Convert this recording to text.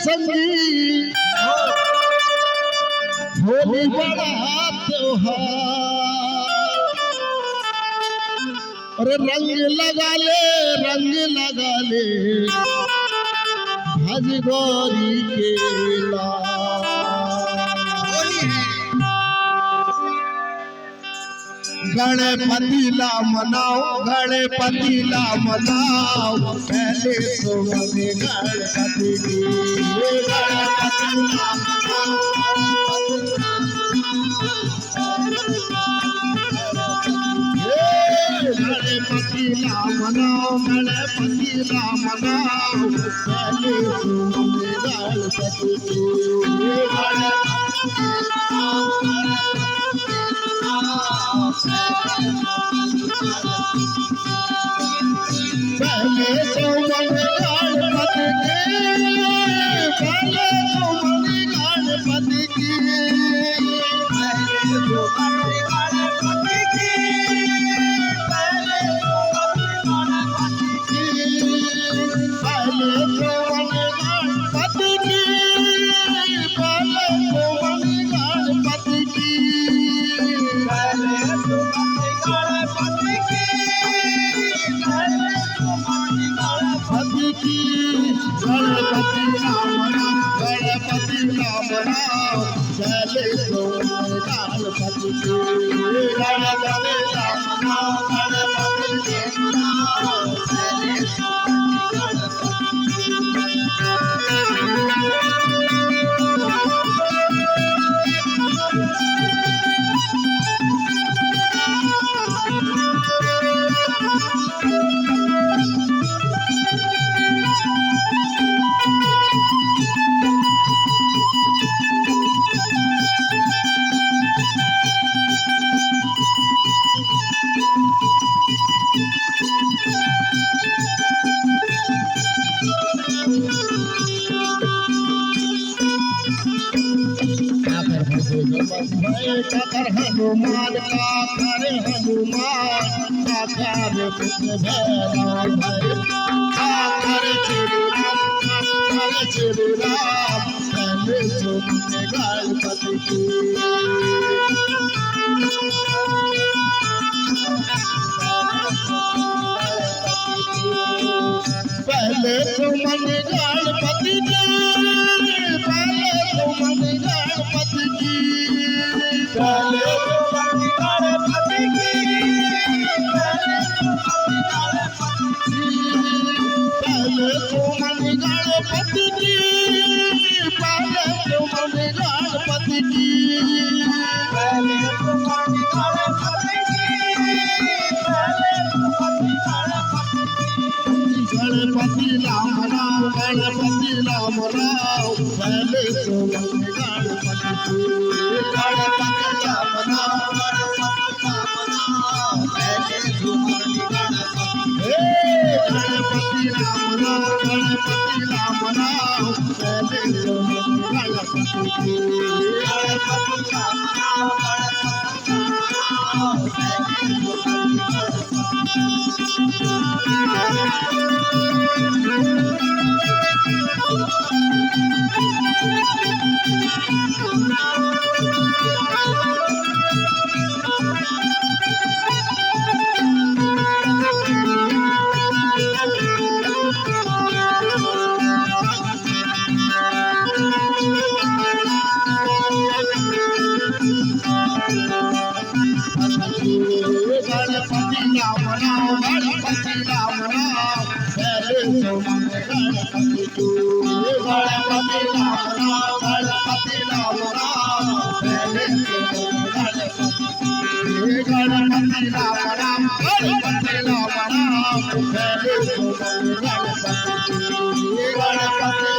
संगी होली बड़ा त्योहार। अरे रंग लगा ले भज गौरी के गणपति ला मनाओ पहले सोमन गणपति की गणपति ला मनाओ पहले सोमन गणपति की पहले सोमन गणपति की गणपति राम चले सोमन गणपति की गणपति कर हनुमान का कर हनुमान साकार पुत्र भैरव भय कर श्री राम पहले सोमन गणपति की पहले सोमन गणपति की पहले सोमन गणपति की गणपति राम पहले सोमन गणपति की गणपति राम पहले सोमन गणपति की गणपति